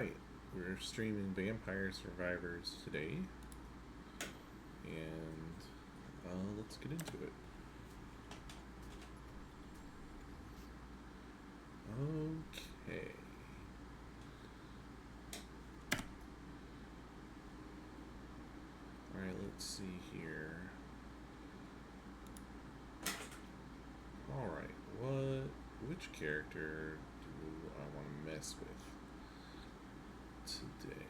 Alright, we're streaming Vampire Survivors today, and let's get into it. Okay. Alright, let's see here. Alright, which character do I want to mess with today?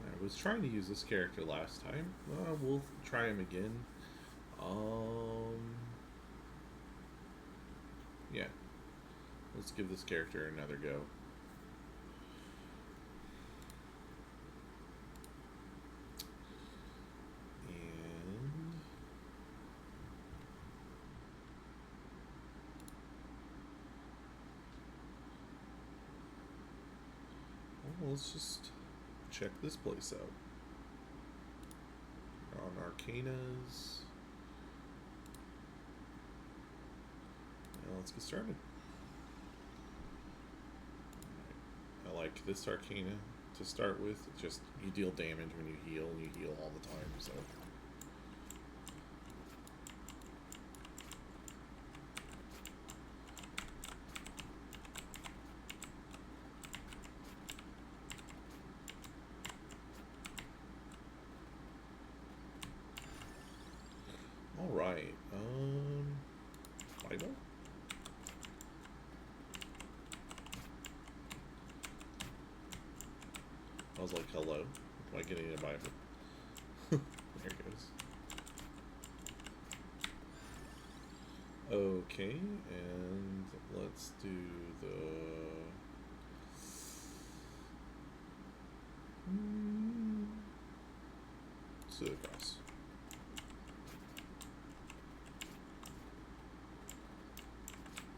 I was trying to use this character last time. We'll try him again. Yeah. Let's give this character another go. And let's just check this place out. On Arcanas. Now let's get started. I like this Arcana to start with. Just you deal damage when you heal, and you heal all the time, so. Alright, Bible? I was like, hello. Am I getting a Bible? There it goes. Okay, and let's do the... Pseudo-Cross.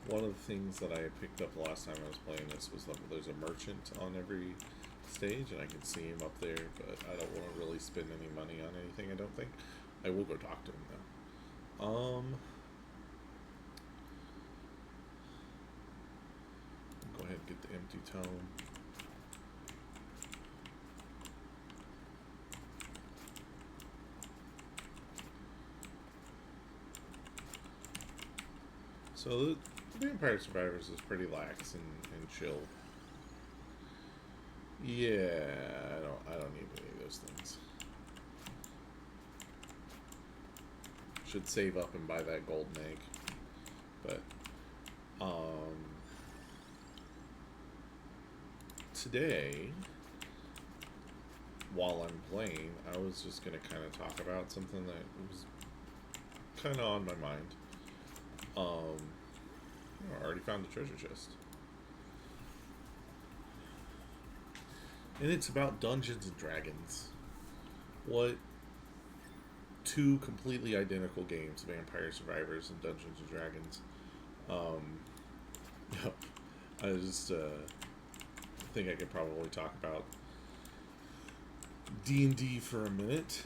One of the things that I picked up the last time I was playing this was that there's a merchant on every stage, and I can see him up there, but I don't want to really spend any money on anything, I don't think. I will go talk to him, though. Go ahead and get the empty tome. So the Vampire Survivors is pretty lax and chill. Yeah, I don't need any of those things. Should save up and buy that golden egg. But today, while I'm playing, I was just gonna kind of talk about something that was kind of on my mind. I already found the treasure chest. And it's about Dungeons and Dragons. What two completely identical games, Vampire Survivors and Dungeons and Dragons. I just think I could probably talk about D&D for a minute.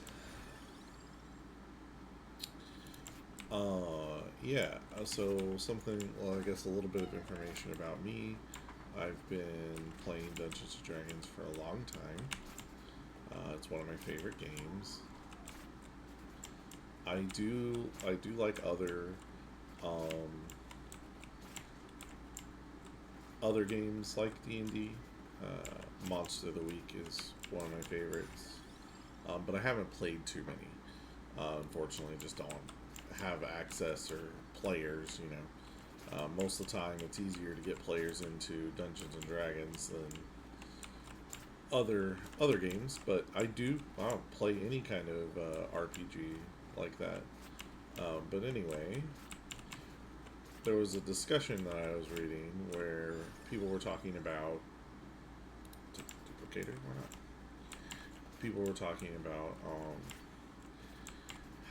Yeah, so something, well, I guess a little bit of information about me. I've been playing Dungeons & Dragons for a long time. It's one of my favorite games. I do like other games like D&D. Monster of the Week is one of my favorites. But I haven't played too many. Unfortunately, just don't have access or players, you know. Most of the time, it's easier to get players into Dungeons and Dragons than other games. But I don't play any kind of RPG like that. But anyway, there was a discussion that I was reading where people were talking about duplicator. Why not? People were talking about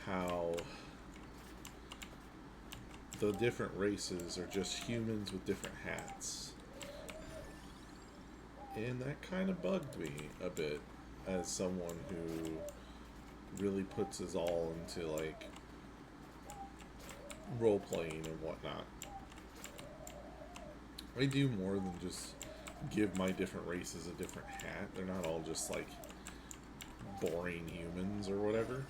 how the different races are just humans with different hats. And that kind of bugged me a bit as someone who really puts his all into, like, role-playing and whatnot. I do more than just give my different races a different hat. They're not all just like boring humans or whatever.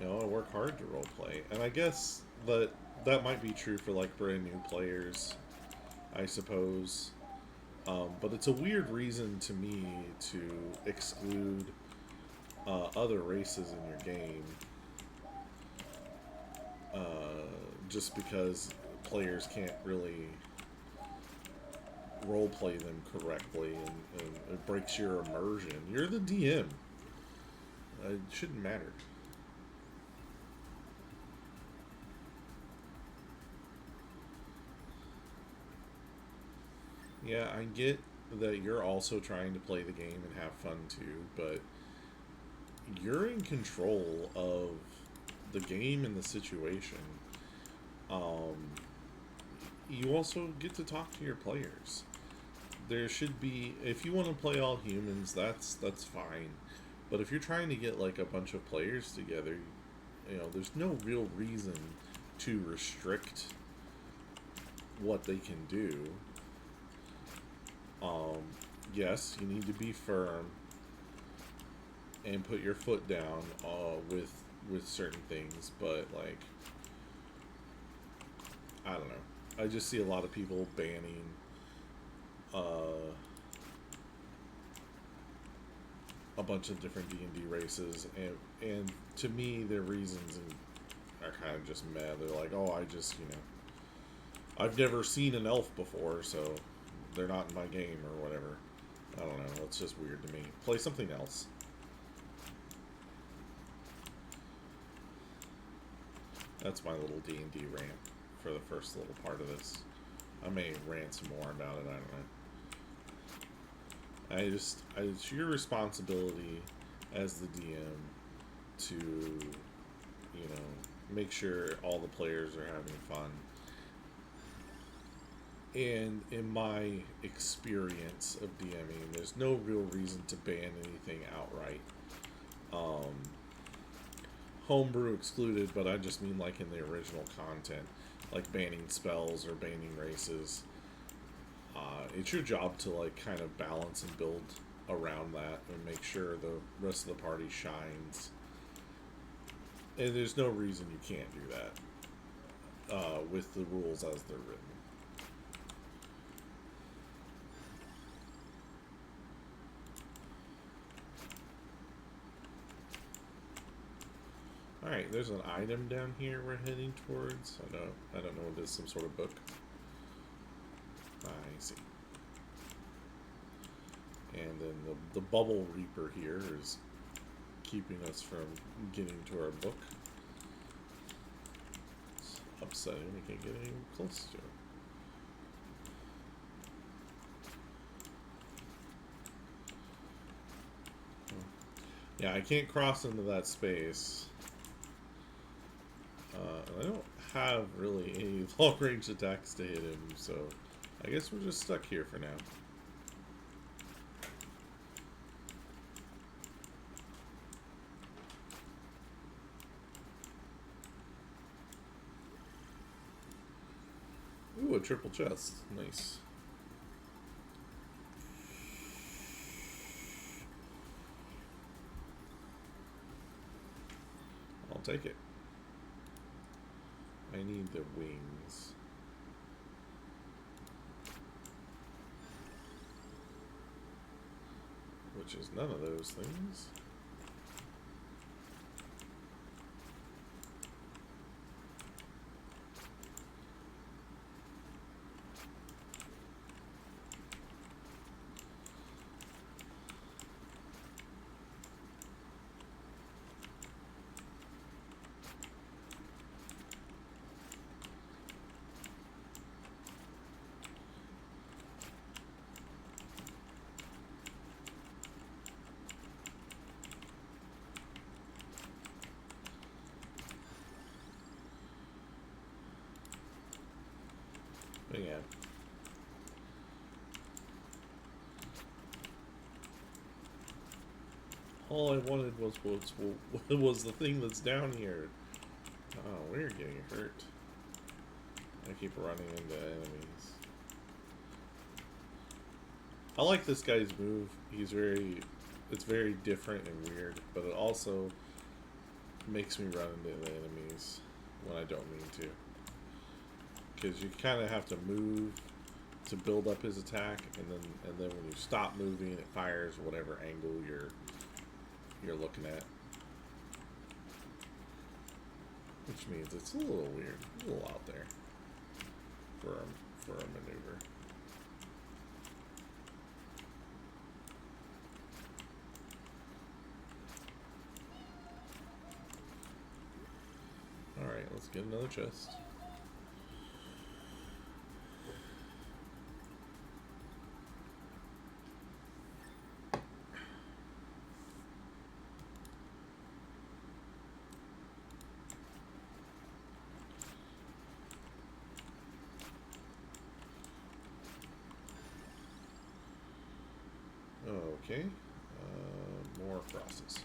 You know, I work hard to roleplay, and I guess that might be true for like brand new players, I suppose. But it's a weird reason to me to exclude other races in your game, just because players can't really roleplay them correctly, and it breaks your immersion. You're the DM. It shouldn't matter. Yeah, I get that you're also trying to play the game and have fun too, but you're in control of the game and the situation. Um, you also get to talk to your players. There should be, if you want to play all humans, that's fine. But if you're trying to get like a bunch of players together, you know, there's no real reason to restrict what they can do. Um, yes, you need to be firm and put your foot down with certain things, but like I don't know. I just see a lot of people banning uh, a bunch of different D&D races, and to me their reasons are kind of just meh. They're like, oh, I just, you know, I've never seen an elf before, so they're not in my game or whatever. I don't know. It's just weird to me. Play something else. That's my little D&D rant for the first little part of this. I may rant some more about it. I don't know. It's your responsibility as the DM to, you know, make sure all the players are having fun. And in my experience of DMing, there's no real reason to ban anything outright. Um, Homebrew excluded, but I just mean like in the original content, like banning spells or banning races. It's your job to like kind of balance and build around that and make sure the rest of the party shines. And there's no reason you can't do that with the rules as they're written. All right, there's an item down here we're heading towards. I don't know what it is. Some sort of book. I see. And then the Bubble Reaper here is keeping us from getting to our book. It's upsetting. We can't get any close to it. Yeah, I can't cross into that space. I don't have really any long-range attacks to hit him, so I guess we're just stuck here for now. Ooh, a triple chest. Nice. I'll take it. I need the wings. Which is none of those things. But yeah. All I wanted was the thing that's down here. Oh, we're getting hurt. I keep running into enemies. I like this guy's move. It's very different and weird, but it also makes me run into the enemies when I don't mean to. Because you kind of have to move to build up his attack, and then when you stop moving, it fires whatever angle you're looking at. Which means it's a little weird, a little out there for a maneuver. Alright, let's get another chest. Okay, more crosses.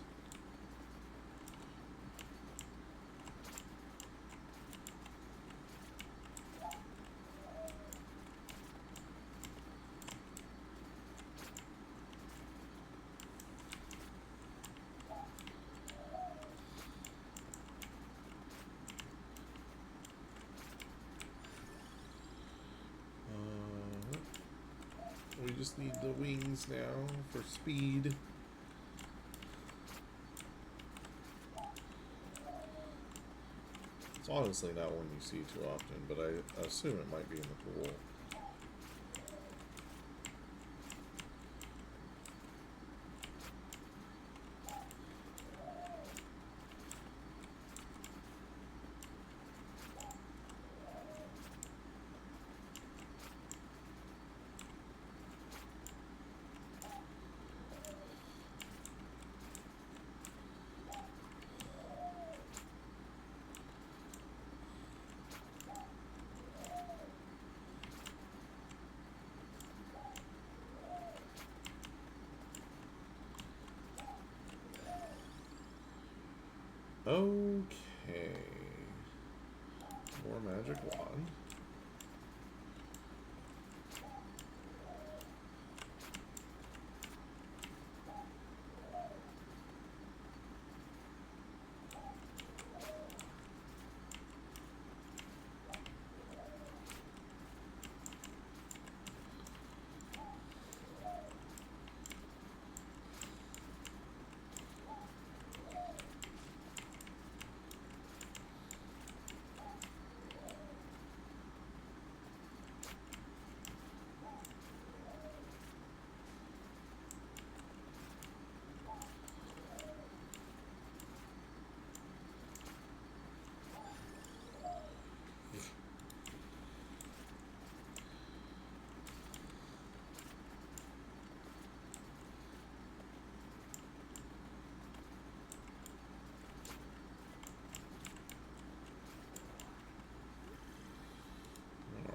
We just need the wings now for speed. It's honestly not one you see too often, but I assume it might be in the pool. Okay. More magic wand.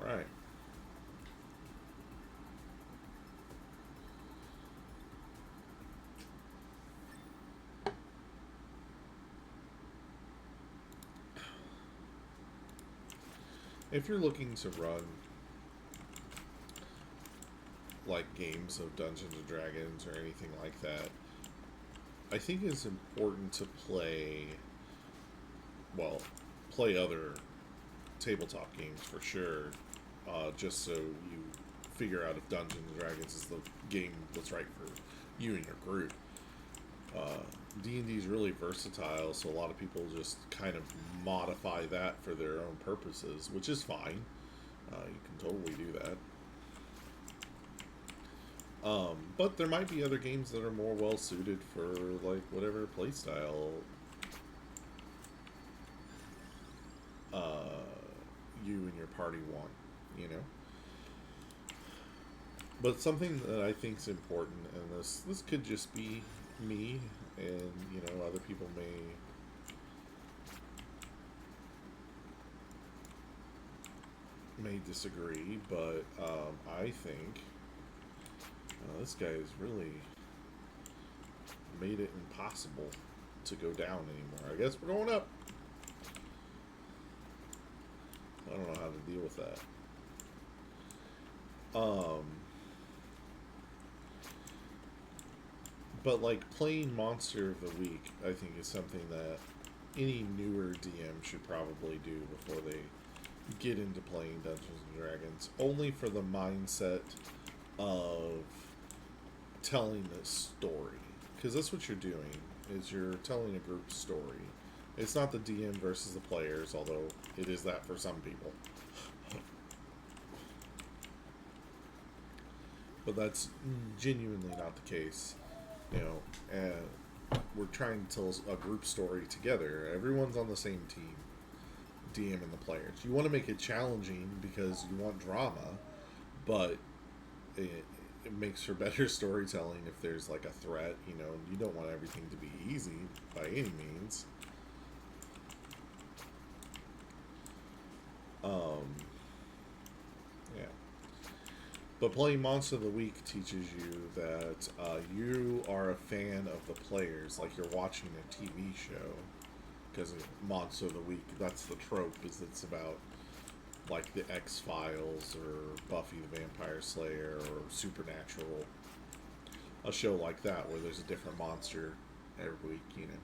Alright. If you're looking to run like games of Dungeons and Dragons or anything like that, I think it's important to play other tabletop games for sure, just so you figure out if Dungeons and Dragons is the game that's right for you and your group. D&D is really versatile, so a lot of people just kind of modify that for their own purposes, which is fine. You can totally do that. But there might be other games that are more well suited for like whatever playstyle you and your party want, you know. But something that I think is important, and this could just be me, and you know, other people may disagree, but I think this guy has really made it impossible to go down anymore. I guess we're going up. I don't know how to deal with that. But like playing Monster of the Week, I think is something that any newer DM should probably do before they get into playing Dungeons and Dragons. Only for the mindset of telling a story, because that's what you're doing. Is you're telling a group story. It's not the DM versus the players, although it is that for some people. But that's genuinely not the case. You know, we're trying to tell a group story together. Everyone's on the same team, DM and the players. You want to make it challenging because you want drama, but it makes for better storytelling if there's like a threat. You know, you don't want everything to be easy by any means. Yeah. But playing Monster of the Week teaches you that you are a fan of the players, like you're watching a TV show. Because Monster of the Week, that's the trope, is it's about like the X-Files or Buffy the Vampire Slayer or Supernatural. A show like that where there's a different monster every week, you know.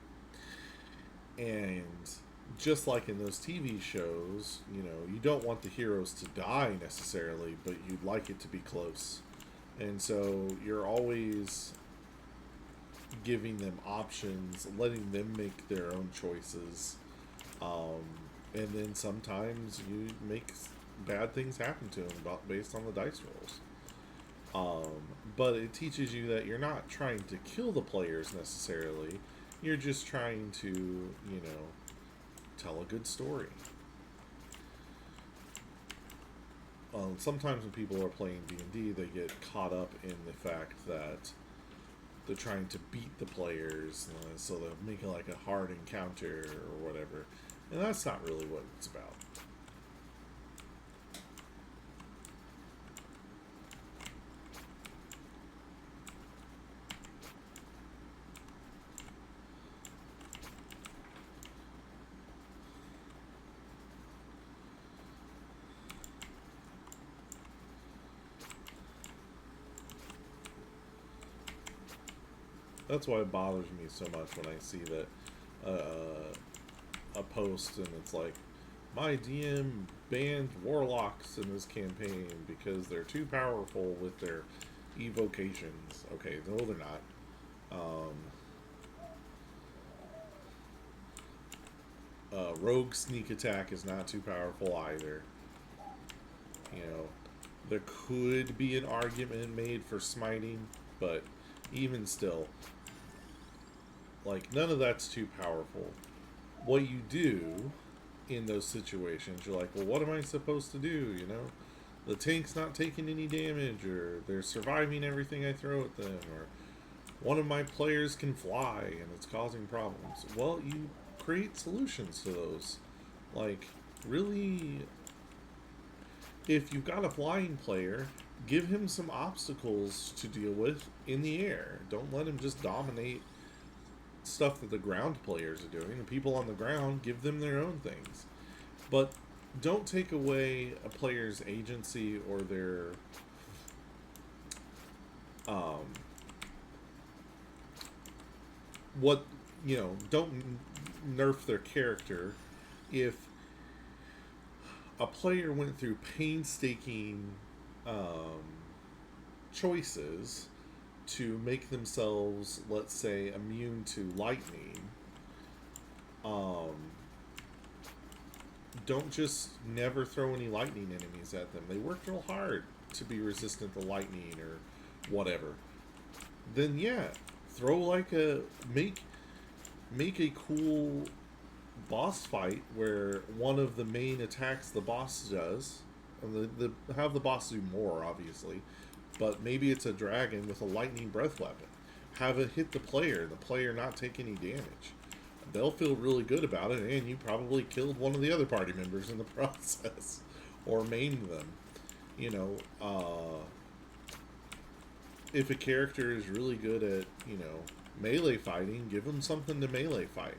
And just like in those TV shows, you know, you don't want the heroes to die necessarily, but you'd like it to be close. And so you're always giving them options, letting them make their own choices. And then sometimes you make bad things happen to them based on the dice rolls. But it teaches you that you're not trying to kill the players necessarily. You're just trying to, you know, tell a good story. Sometimes when people are playing D&D, they get caught up in the fact that they're trying to beat the players, so they'll make it like a hard encounter or whatever. And that's not really what it's about. That's why it bothers me so much when I see that a post and it's like, my DM banned warlocks in this campaign because they're too powerful with their evocations. Okay, no, they're not. Rogue sneak attack is not too powerful either. You know, there could be an argument made for smiting, but even still, like, none of that's too powerful. What you do in those situations, you're like, well, what am I supposed to do? You know, the tank's not taking any damage, or they're surviving everything I throw at them, or one of my players can fly and it's causing problems. Well, you create solutions to those. Like, really, if you've got a flying player, give him some obstacles to deal with in the air. Don't let him just dominate stuff that the ground players are doing. The people on the ground, give them their own things. But don't take away a player's agency or their what, you know, don't nerf their character if a player went through painstaking choices to make themselves, let's say, immune to lightning. Don't just never throw any lightning enemies at them. They worked real hard to be resistant to lightning or whatever. Then yeah, throw like a make a cool boss fight where one of the main attacks the boss does, and have the boss do more, obviously, but maybe it's a dragon with a lightning breath weapon. Have it hit the player not take any damage. They'll feel really good about it, and you probably killed one of the other party members in the process, or maimed them. You know, if a character is really good at, you know, melee fighting, give them something to melee fight.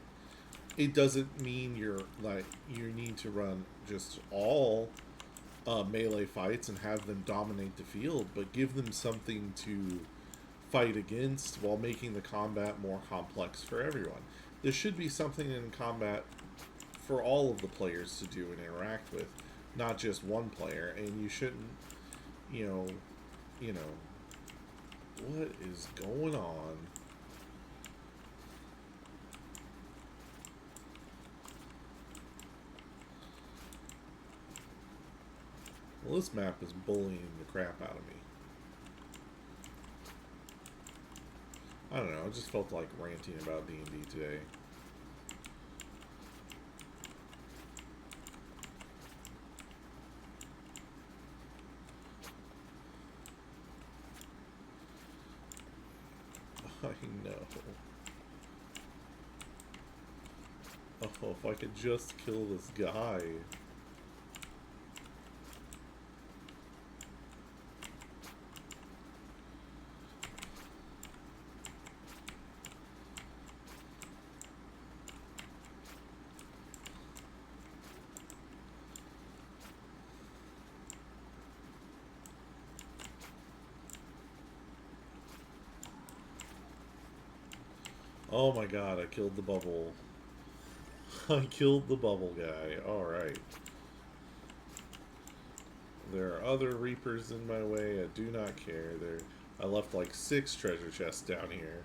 It doesn't mean you're like you need to run just all melee fights and have them dominate the field, but give them something to fight against while making the combat more complex for everyone. There should be something in combat for all of the players to do and interact with, not just one player. And you shouldn't, you know, what is going on? Well, this map is bullying the crap out of me. I don't know, I just felt like ranting about D&D today. I know. Oh, if I could just kill this guy. Oh my god, I killed the bubble. I killed the bubble guy. Alright. There are other reapers in my way. I do not care. I left like 6 treasure chests down here.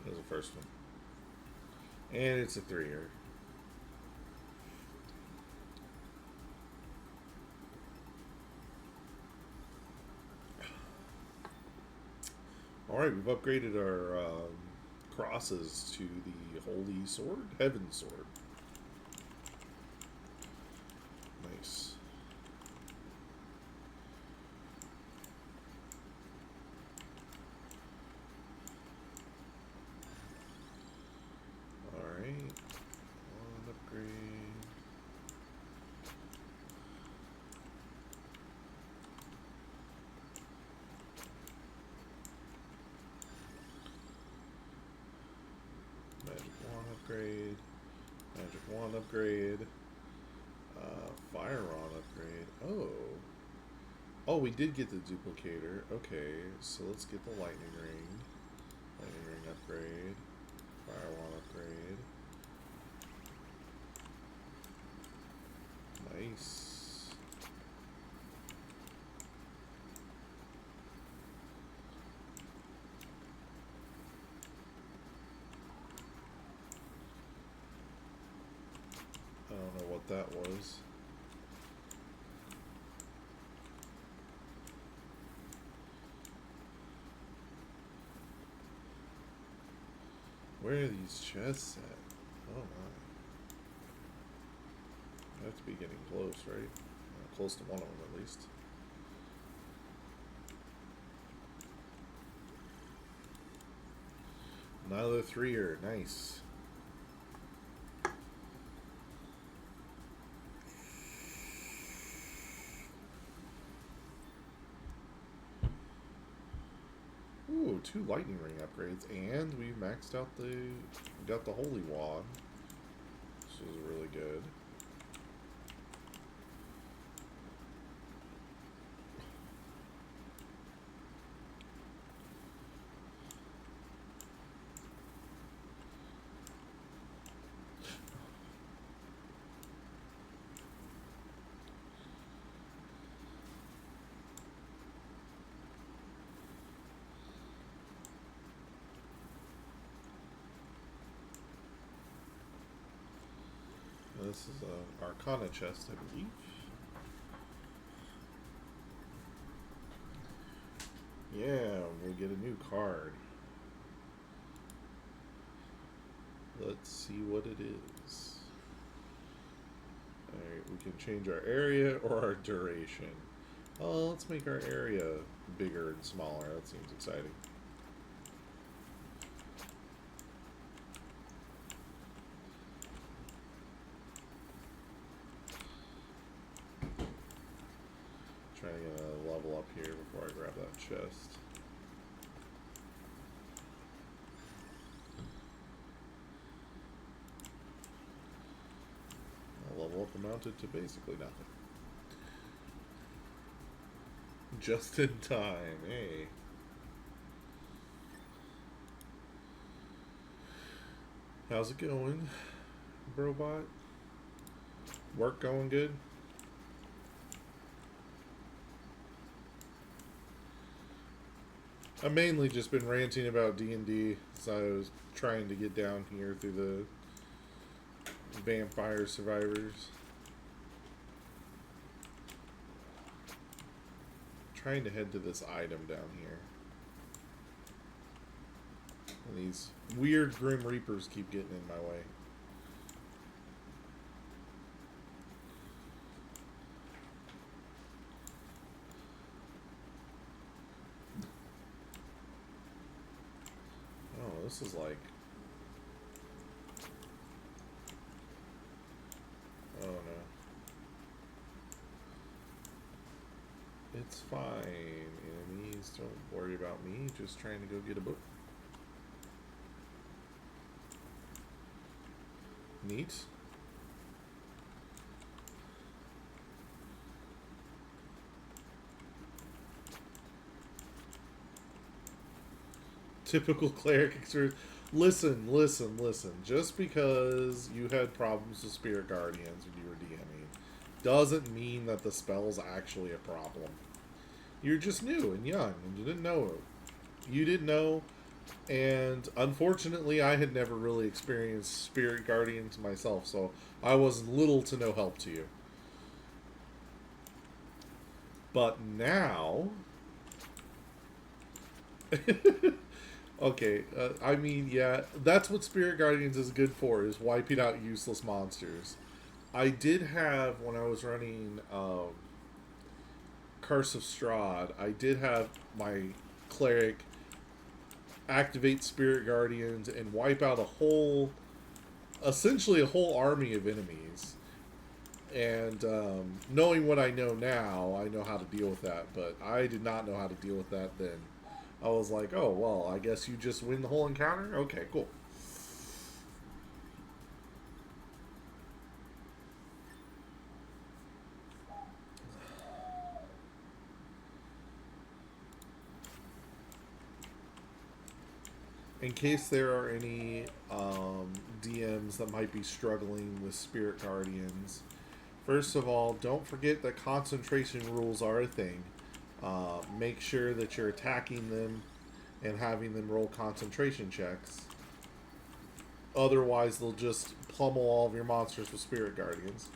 There's the first one. And it's a 3-er. Alright, we've upgraded our crosses to the Holy Sword? Heaven Sword. Nice. Alright. One upgrade. Magic wand upgrade. Magic wand upgrade. Fire rod upgrade. Oh. Oh, we did get the duplicator. Okay, so let's get the lightning ring. Lightning ring upgrade. Fire wand upgrade. Nice. I don't know what that was. Where are these chests at? Oh my. I have to be getting close, right? Close to one of them at least. Another 3-er. Nice. Ooh, 2 lightning ring upgrades, and we maxed out got the holy wand, which is really good. This is an Arcana chest, I believe. Yeah, we'll get a new card. Let's see what it is. Alright, we can change our area or our duration. Oh, let's make our area bigger and smaller. That seems exciting. Trying to get a level up here before I grab that chest. I'll level bulk amounted to basically nothing. Just in time, hey. How's it going, Brobot? Work going good? I've mainly just been ranting about D&D, so I was trying to get down here through the Vampire Survivors. Trying to head to this item down here. And these weird Grim Reapers keep getting in my way. Oh, this is like... Oh no. It's fine, enemies. Don't worry about me. Just trying to go get a book. Neat. Typical cleric experience. Listen. Just because you had problems with Spirit Guardians when you were DMing doesn't mean that the spell's actually a problem. You're just new and young, and you didn't know it. You didn't know, and unfortunately, I had never really experienced Spirit Guardians myself, so I was little to no help to you. But now... Okay, I mean, yeah, that's what Spirit Guardians is good for, is wiping out useless monsters. I did have, when I was running Curse of Strahd, I did have my cleric activate Spirit Guardians and wipe out a whole, essentially a whole army of enemies. And knowing what I know now, I know how to deal with that, but I did not know how to deal with that then. I was like, oh, well, I guess you just win the whole encounter? Okay, cool. In case there are any DMs that might be struggling with Spirit Guardians, first of all, don't forget that concentration rules are a thing. Make sure that you're attacking them and having them roll concentration checks. Otherwise, they'll just pummel all of your monsters with Spirit Guardians.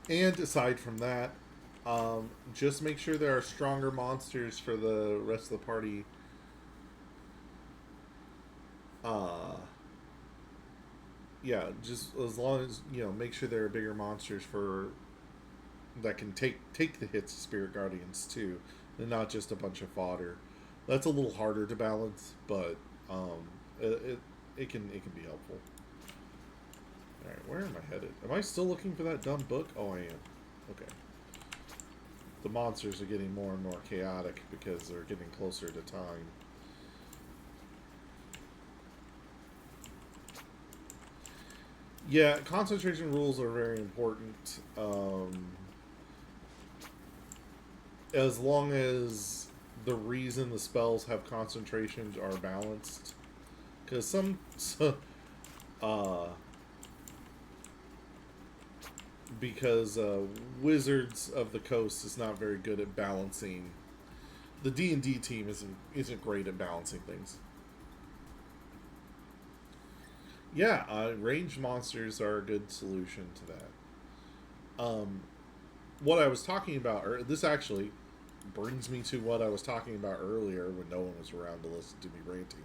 And aside from that, just make sure there are stronger monsters for the rest of the party. Yeah, just as long as, you know, make sure there are bigger monsters for that can take the hits of Spirit Guardians too, and not just a bunch of fodder. That's a little harder to balance, but it can be helpful. All right, where am I headed? Am I still looking for that dumb book? Oh, I am. Okay. The monsters are getting more and more chaotic because they're getting closer to time. Yeah, concentration rules are very important. As long as the reason the spells have concentrations are balanced. Because because Wizards of the Coast is not very good at balancing. The D&D team isn't great at balancing things. Yeah, ranged monsters are a good solution to that. What I was talking about, this actually brings me to what I was talking about earlier when no one was around to listen to me ranting.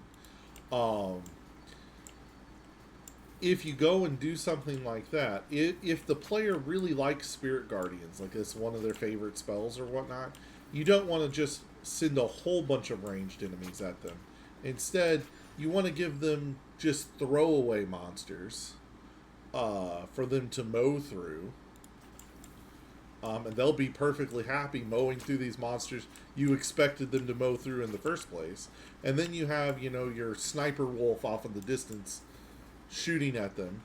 If you go and do something like that, if the player really likes Spirit Guardians, like it's one of their favorite spells or whatnot, you don't want to just send a whole bunch of ranged enemies at them. Instead, you want to give them just throwaway monsters for them to mow through. And they'll be perfectly happy mowing through these monsters you expected them to mow through in the first place. And then you have, your sniper wolf off in the distance shooting at them.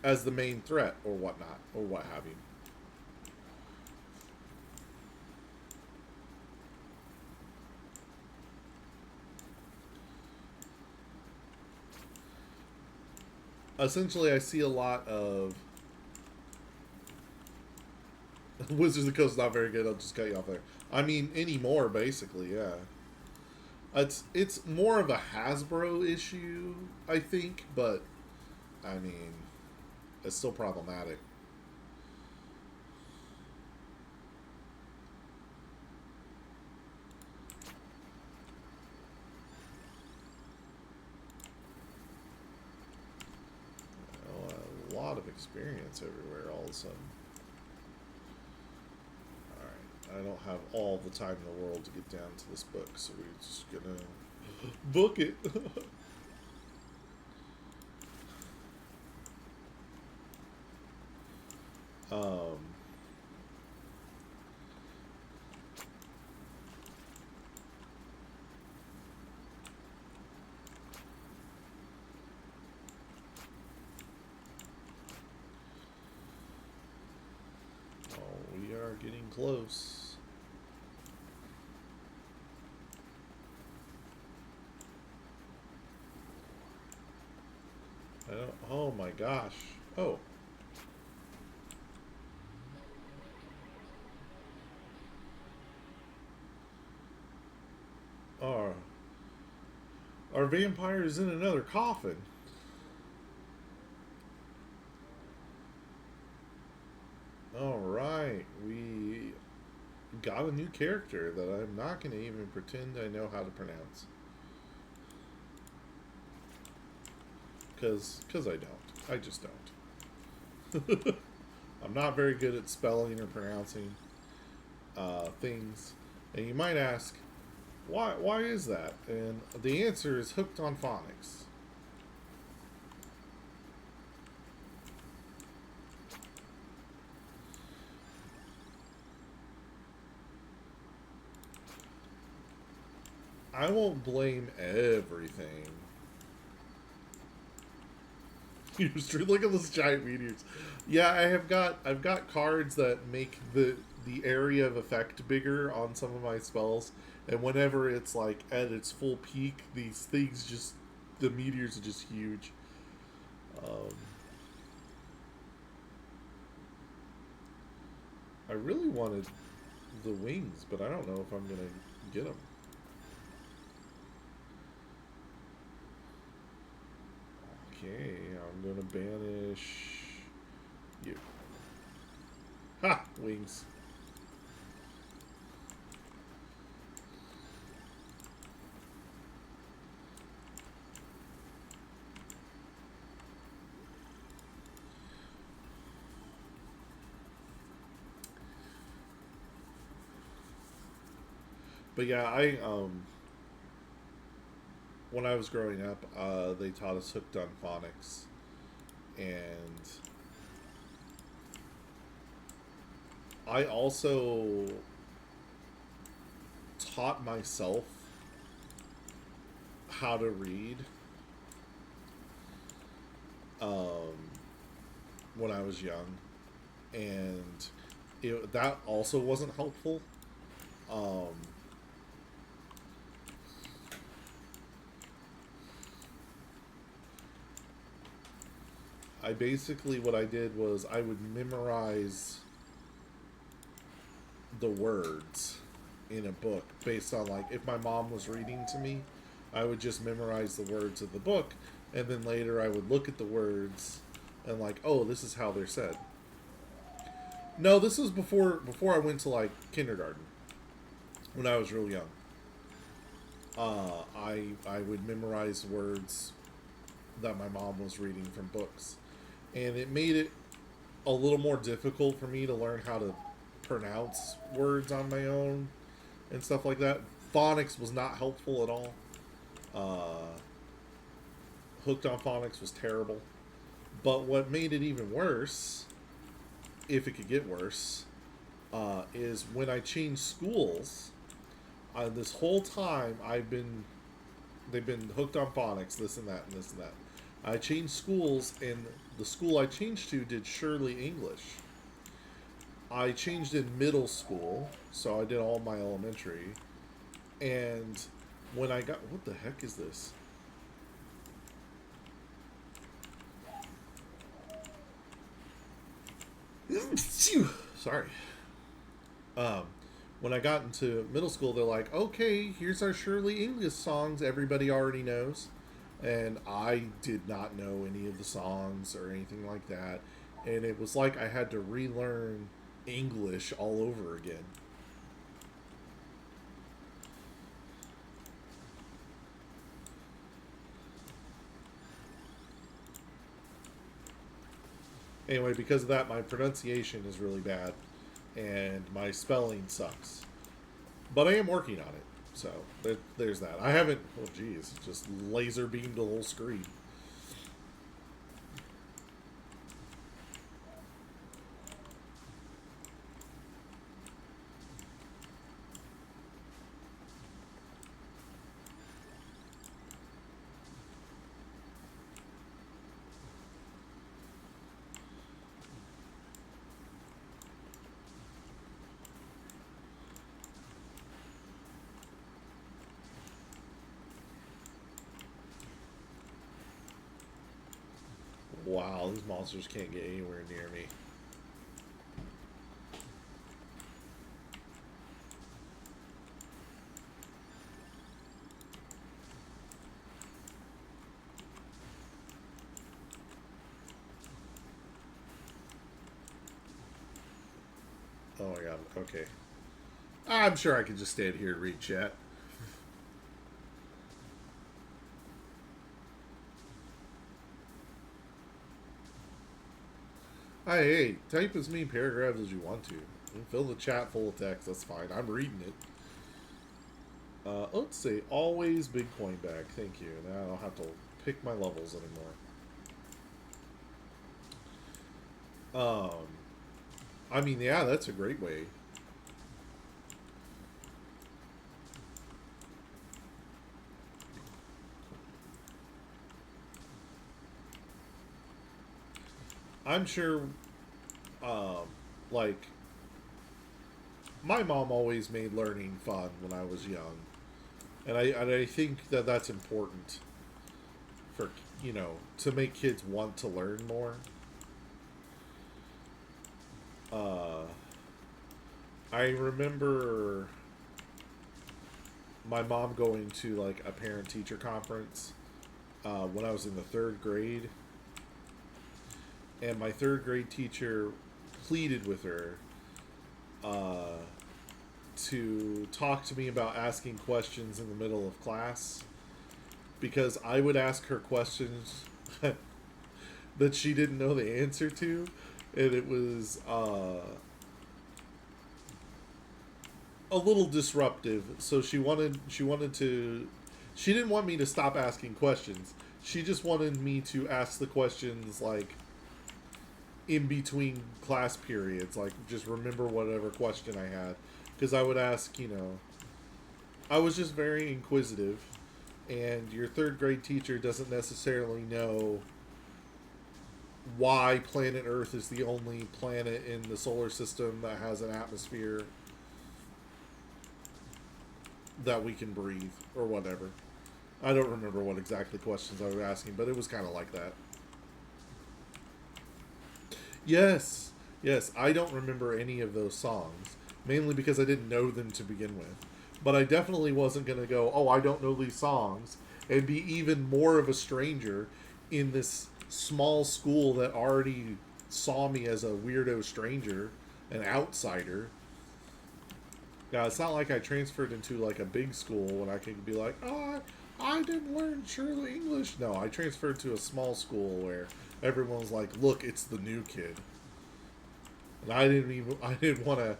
as the main threat or whatnot or what have you. Essentially, I see a lot of Wizards of the Coast not very good. I'll just cut you off there. I mean, anymore, basically, yeah. It's more of a Hasbro issue, I think, but I mean, it's still problematic. A lot of experience everywhere all of a sudden. Alright, I don't have all the time in the world to get down to this book, so we're just gonna book it. um, we are getting close. I don't. Oh my gosh. Oh. Our our vampire is in another coffin. All right, we got a new character that I'm not going to even pretend I know how to pronounce. Because I don't. I just don't. I'm not very good at spelling or pronouncing things. And you might ask, why is that? And the answer is hooked on phonics. I won't blame everything. Look at those giant meteors. Yeah, I've got cards that make the area of effect bigger on some of my spells, and whenever it's like at its full peak, these things just the meteors are just huge. Um, I really wanted the wings, but I don't know if I'm gonna get them. Okay, I'm gonna banish you. Ha! Wings. But yeah, I when I was growing up, they taught us hooked on phonics, and I also taught myself how to read um, when I was young, and that also wasn't helpful. Um, I basically what I did was I would memorize the words in a book based on like if my mom was reading to me, I would just memorize the words of the book, and then later I would look at the words and like, oh, this is how they're said. No, this was before I went to like kindergarten when I was real young. I would memorize words that my mom was reading from books, and it made it a little more difficult for me to learn how to pronounce words on my own and stuff like that. Phonics was not helpful at all. Uh, Hooked on Phonics was terrible. But what made it even worse, if it could get worse, is when I changed schools. This whole time they've been hooked on phonics, this and that, and this and that. I changed schools, and the school I changed to did Shirley English. I changed in middle school, so I did all my elementary. And when I got, what the heck is this? Sorry. Um, when I got into middle school, they're like, okay, here's our Shirley English songs everybody already knows. And I did not know any of the songs or anything like that. And it was like I had to relearn English all over again. Anyway, because of that, my pronunciation is really bad and my spelling sucks. But I am working on it. So there's that. I haven't, oh geez, just laser beamed the whole screen. Wow, these monsters can't get anywhere near me. Oh my god, okay. I'm sure I could just stand here and read chat. Hey, type as many paragraphs as you want to. You fill the chat full of text, that's fine. I'm reading it. Let's see. Always big coin back. Thank you. Now I don't have to pick my levels anymore. I mean, yeah, that's a great way. I'm sure, um, like, my mom always made learning fun when I was young. And I think that that's important for, to make kids want to learn more. Uh, I remember my mom going to, like, a parent teacher conference when I was in the third grade. And my third grade teacher pleaded with her uh, to talk to me about asking questions in the middle of class because I would ask her questions that she didn't know the answer to, and it was a little disruptive. So she didn't want me to stop asking questions. She just wanted me to ask the questions like in between class periods, like just remember whatever question I had, because I would ask, I was just very inquisitive, and your third grade teacher doesn't necessarily know why planet Earth is the only planet in the solar system that has an atmosphere that we can breathe or whatever. I don't remember what exactly questions I was asking, but it was kind of like that. Yes, yes, I don't remember any of those songs, mainly because I didn't know them to begin with. But I definitely wasn't going to go, oh, I don't know these songs, and be even more of a stranger in this small school that already saw me as a weirdo stranger, an outsider. Yeah, it's not like I transferred into like a big school when I could be like, oh, I didn't learn Shirley English. No, I transferred to a small school where everyone was like, look, it's the new kid. And I didn't want to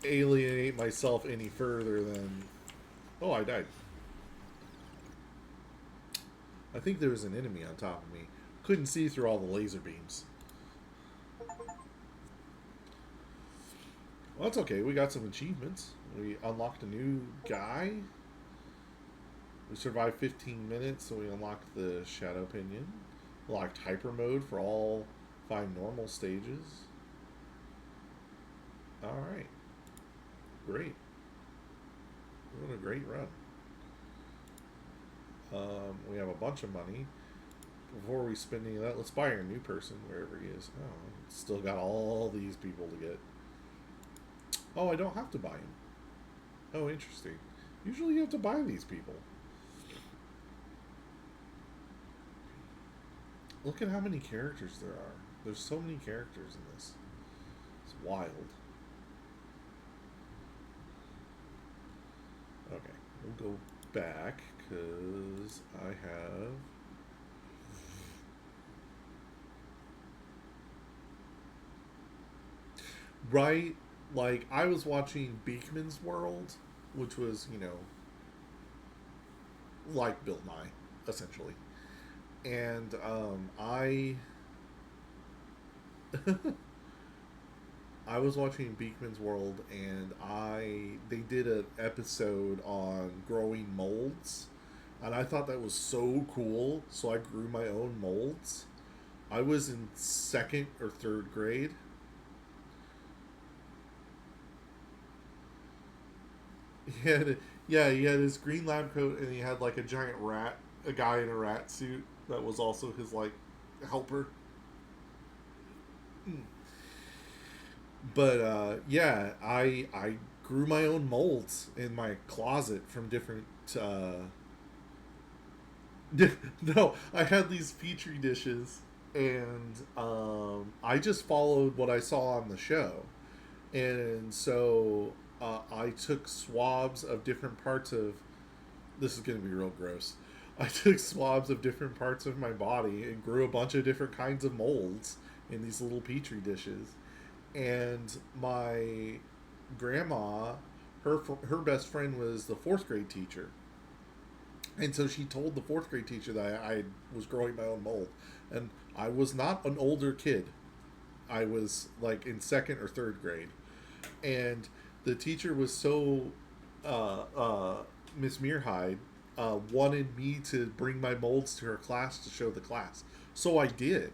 alienate myself any further than, oh, I died. I think there was an enemy on top of me. Couldn't see through all the laser beams. Well, that's okay. We got some achievements. We unlocked a new guy. We survived 15 minutes, so we unlocked the Shadow Pinion. Locked Hyper Mode for all 5 normal stages. Alright. Great. We're doing a great run. We have a bunch of money. Before we spend any of that, let's buy our new person, wherever he is. Oh, still got all these people to get. Oh, I don't have to buy him. Oh, interesting. Usually you have to buy these people. Look at how many characters there are. There's so many characters in this. It's wild. Okay, we'll go back because I have... Right, like, I was watching Beakman's World, which was, you know, like Bill Nye, essentially. And I was watching Beakman's World, and they did an episode on growing molds, and I thought that was so cool. So I grew my own molds. I was in 2nd or 3rd grade. He had, yeah, he had his green lab coat, and he had like a giant rat, a guy in a rat suit that was also his like helper. But yeah, I grew my own molds in my closet from different. No, I had these petri dishes, and I just followed what I saw on the show, and so I took swabs of different parts of. This is going to be real gross. I took swabs of different parts of my body and grew a bunch of different kinds of molds in these little petri dishes. And my grandma, her best friend was the 4th grade teacher, and so she told the 4th grade teacher that I was growing my own mold, and I was not an older kid. I was like in 2nd or 3rd grade, and the teacher was so Miss Muirhide wanted me to bring my molds to her class to show the class, so I did.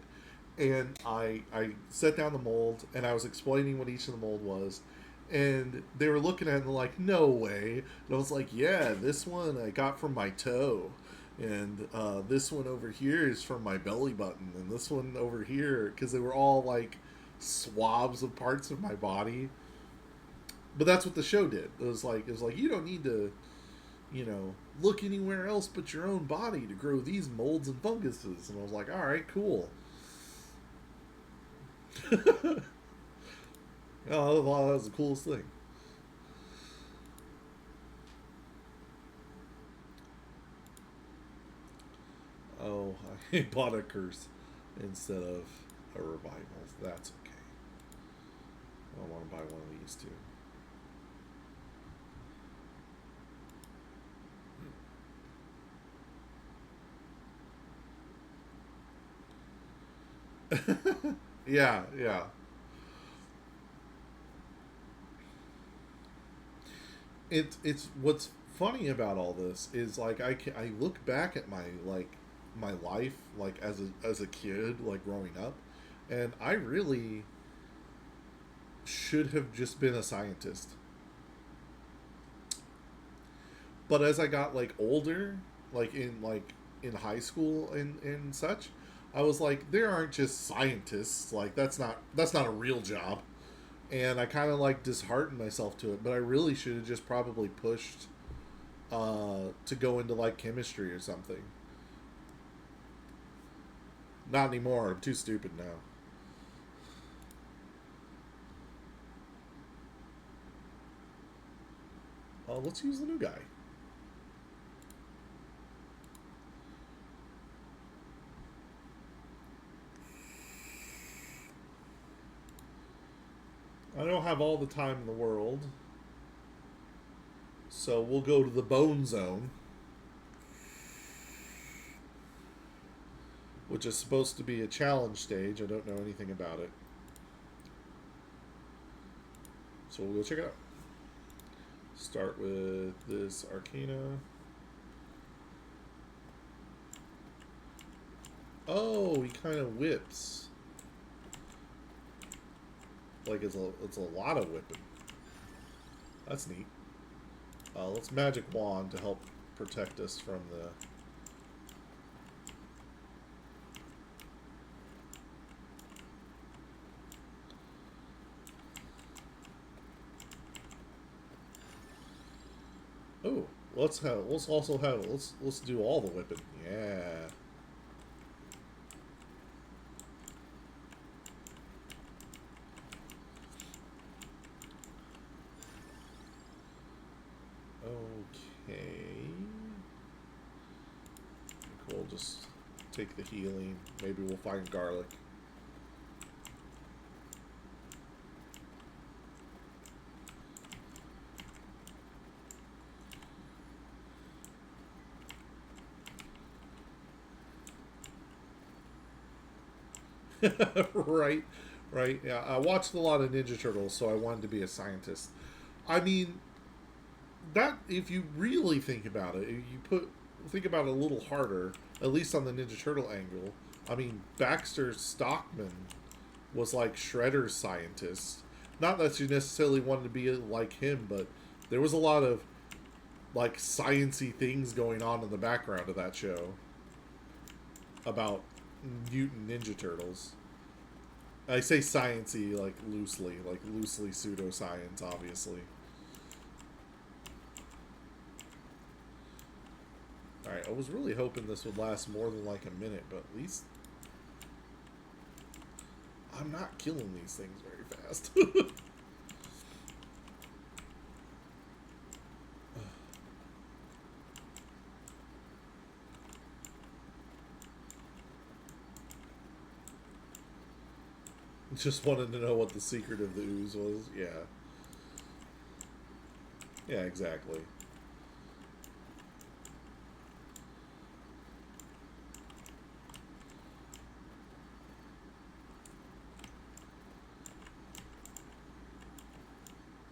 And I set down the mold, and I was explaining what each of the mold was, and they were looking at it and like, no way. And I was like, yeah, this one I got from my toe, and this one over here is from my belly button, and this one over here, because they were all like swabs of parts of my body. But that's what the show did. It was like you don't need to, look anywhere else but your own body to grow these molds and funguses. And I was like, all right, cool. Oh, wow, that was the coolest thing. Oh, I bought a curse instead of a revival. That's okay. I want to buy one of these too. Yeah, yeah. It's what's funny about all this is like I look back at my life like as a kid like growing up, and I really should have just been a scientist. But as I got like older, in high school and such, I was like, there aren't just scientists. Like that's not a real job. And I kind of like disheartened myself to it. But I really should have just probably pushed to go into like chemistry or something. Not anymore. I'm too stupid now. Let's use the new guy. I don't have all the time in the world, so we'll go to the Bone Zone, which is supposed to be a challenge stage. I don't know anything about it, so we'll go check it out. Start with this Arcana. Oh, he kind of whips. Like it's a lot of whipping. That's neat. Let's magic wand to help protect us from the. Oh, let's also have let's do all the whipping. Yeah. Okay. We'll just take the healing. Maybe we'll find garlic. Right, right. Yeah, I watched a lot of Ninja Turtles, so I wanted to be a scientist. I mean, that if you really think about it, if you think about it a little harder, at least on the Ninja Turtle angle. I mean, Baxter Stockman was like Shredder's scientist. Not that you necessarily wanted to be like him, but there was a lot of like sciency things going on in the background of that show about mutant Ninja Turtles. I say sciency like loosely pseudoscience, obviously. Alright, I was really hoping this would last more than like a minute, but at least I'm not killing these things very fast. Just wanted to know what the secret of the ooze was. Yeah. Yeah, exactly.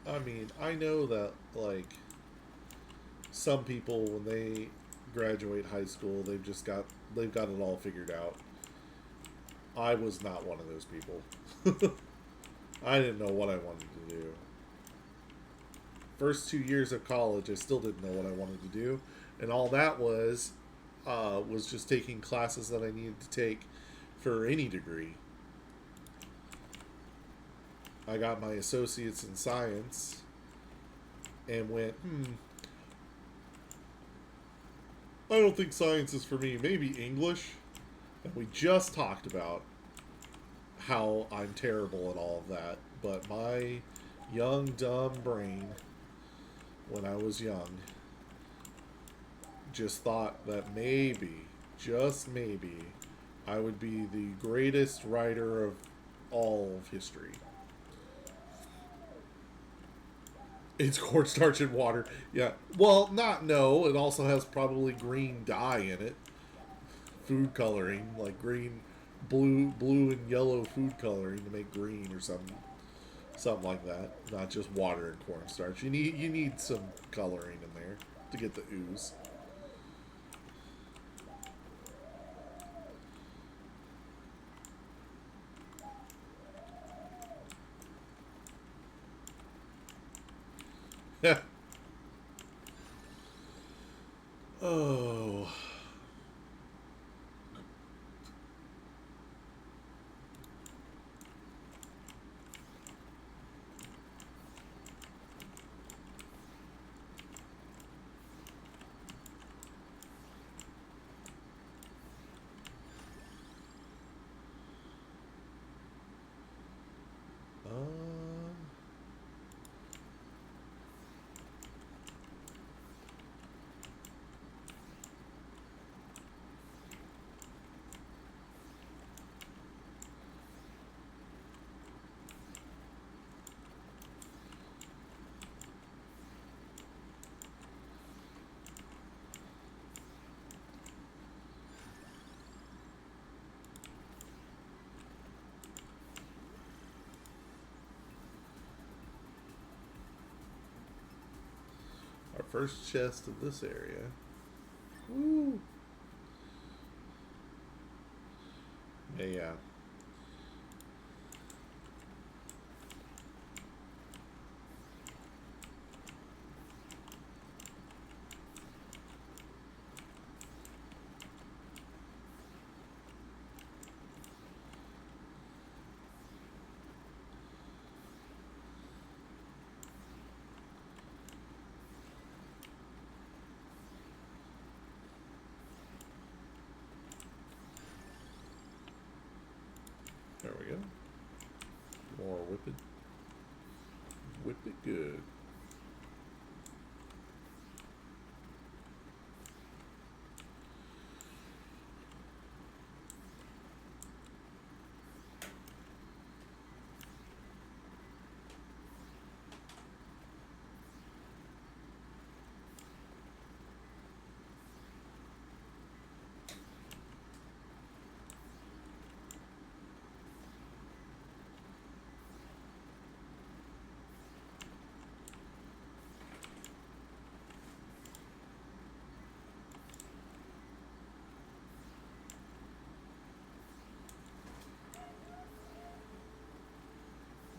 I mean, I know that, like, some people, when they graduate high school, they've got it all figured out. I was not one of those people. I didn't know what I wanted to do. First 2 years of college, I still didn't know what I wanted to do, and all that was just taking classes that I needed to take for any degree. I got my associates in science and went, I don't think science is for me. Maybe English. And we just talked about how I'm terrible at all of that. But my young, dumb brain, when I was young, just thought that maybe, just maybe, I would be the greatest writer of all of history. It's cornstarch and water. Yeah. Well, not no. It also has probably green dye in it. Food coloring, like green, blue and yellow food coloring to make green or something like that. Not just water and cornstarch. You need some coloring in there to get the ooze. Oh. Um. Our first chest of this area. Woo. Yeah. There we go. More whip it. Whip it good.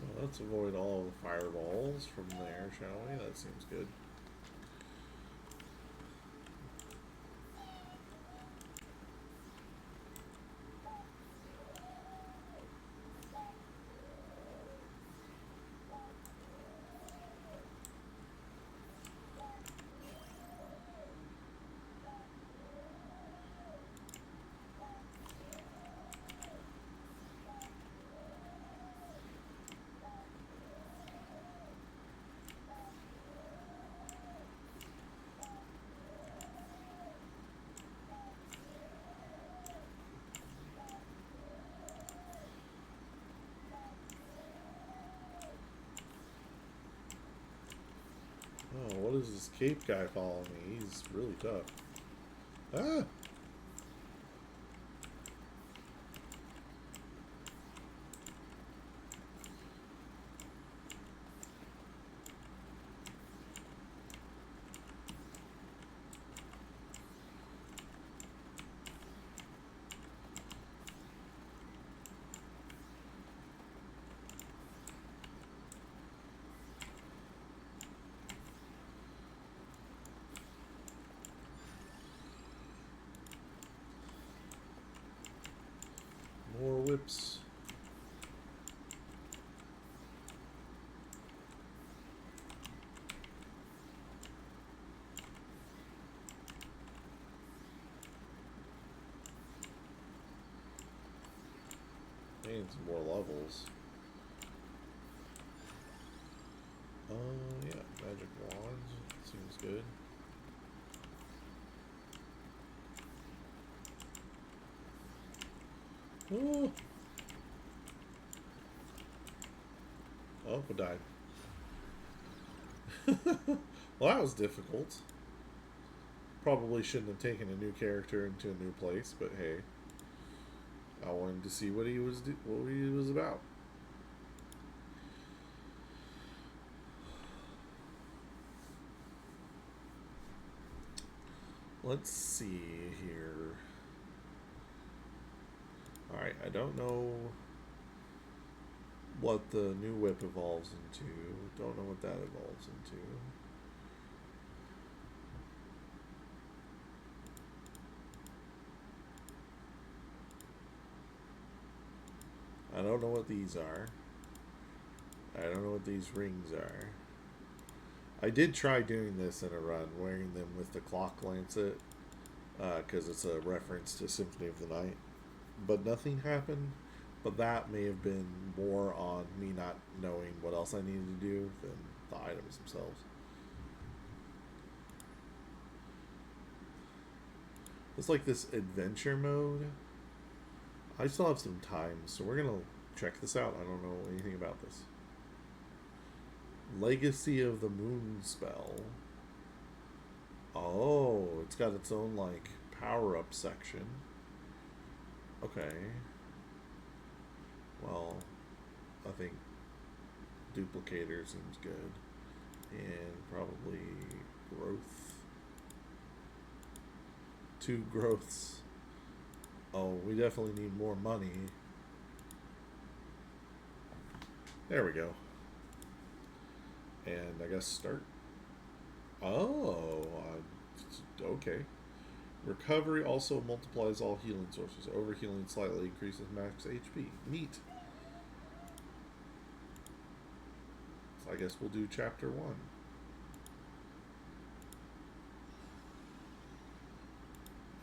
Well, let's avoid all the fireballs from there, shall we? That seems good. Oh, what is this cape guy following me? He's really tough. Ah! More whips. And some more levels. Yeah, magic wands. Seems good. Oh! Oh, I died. Well, that was difficult. Probably shouldn't have taken a new character into a new place, but hey, I wanted to see what he was about. Let's see here. Alright, I don't know what the new whip evolves into. Don't know what that evolves into. I don't know what these are. I don't know what these rings are. I did try doing this in a run, wearing them with the clock lancet, because it's a reference to Symphony of the Night. But nothing happened. But that may have been more on me not knowing what else I needed to do than the items themselves. It's like this adventure mode. I still have some time, so we're gonna check this out. I don't know anything about this. Legacy of the Moon spell. Oh, it's got its own like power up section. Okay. Well, I think duplicator seems good. And probably growth. 2 growths. Oh, we definitely need more money. There we go. And I guess start. Oh, okay. Recovery also multiplies all healing sources. Overhealing slightly increases max HP. Neat. So I guess we'll do chapter 1.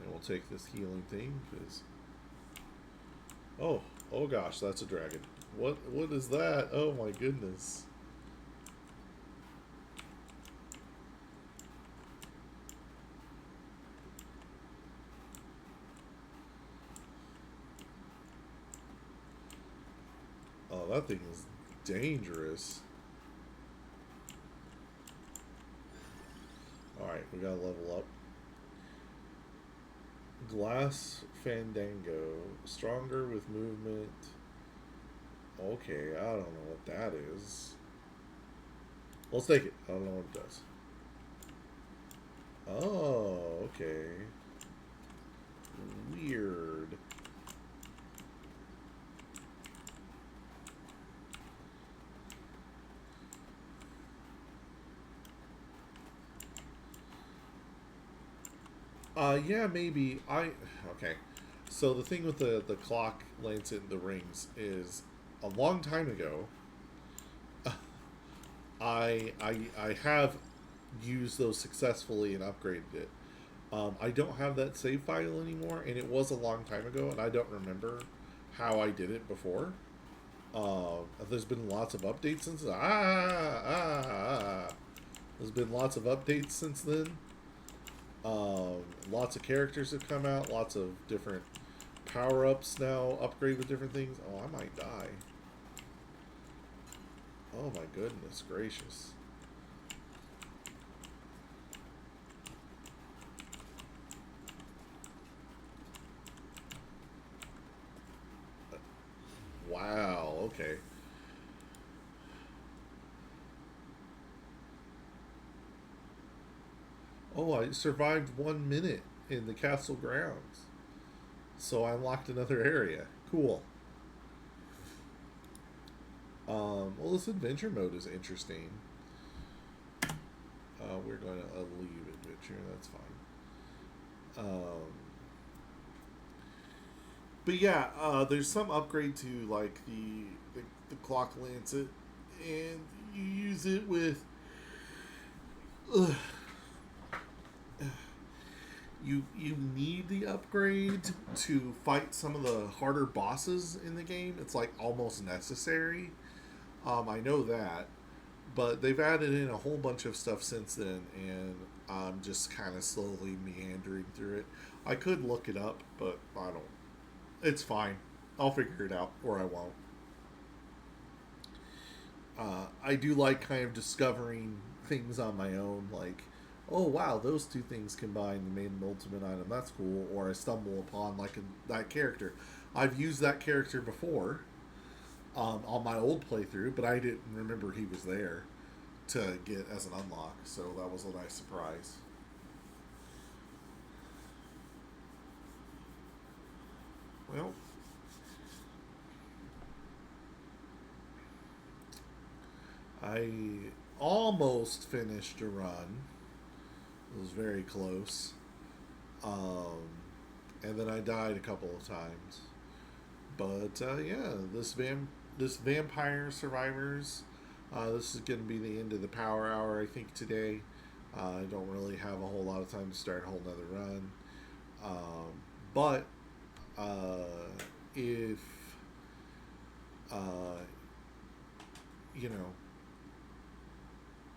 And we'll take this healing thing because. Oh gosh, that's a dragon. What is that? Oh my goodness. Oh, that thing is dangerous. Alright, we gotta level up. Glass Fandango. Stronger with movement. Okay, I don't know what that is. Let's take it. I don't know what it does. Oh, okay. Weird. Yeah, maybe. Okay. So the thing with the clock lancet and the rings is a long time ago, I have used those successfully and upgraded it. I don't have that save file anymore, and it was a long time ago, and I don't remember how I did it before. There's been lots of updates since. There's been lots of updates since then. Lots of characters have come out. Lots of different power ups now upgrade with different things. Oh, I might die. Oh my goodness gracious. Wow, okay. Oh, I survived 1 minute in the castle grounds. So I unlocked another area. Cool. Well, this adventure mode is interesting. We're going to leave adventure. That's fine. But yeah, there's some upgrade to like the clock lancet, and you use it with. Ugh, you need the upgrade to fight some of the harder bosses in the game. It's like almost necessary. I know that, but they've added in a whole bunch of stuff since then, and I'm just kind of slowly meandering through it. I could look it up, but I don't. It's fine. I'll figure it out, or I won't. I do like kind of discovering things on my own, like, oh wow, those two things combined and made an ultimate item. That's cool. Or I stumble upon like that character. I've used that character before on my old playthrough, but I didn't remember he was there to get as an unlock. So that was a nice surprise. Well, I almost finished a run. It was very close. Um, and then I died a couple of times. But yeah, this Vampire Survivors. This is going to be the end of the Power Hour, I think, today. I don't really have a whole lot of time to start a whole nother run. But if uh, you know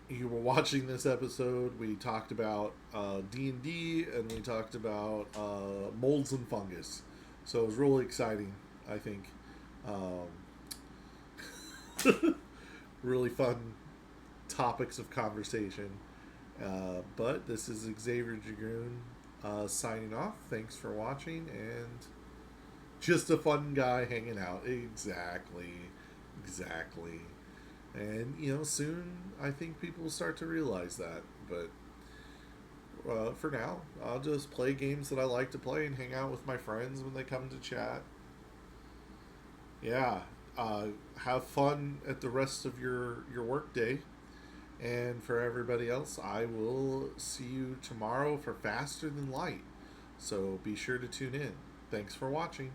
you were watching this episode, we talked about D&D and we talked about molds and fungus. So it was really exciting, I think. Um, really fun topics of conversation. But this is Xavier Dragoon signing off. Thanks for watching, and just a fun guy hanging out. Exactly. Exactly. And, soon I think people will start to realize that. But for now. I'll just play games that I like to play and hang out with my friends when they come to chat. Yeah. Have fun at the rest of your work day. And for everybody else, I will see you tomorrow for Faster Than Light. So be sure to tune in. Thanks for watching.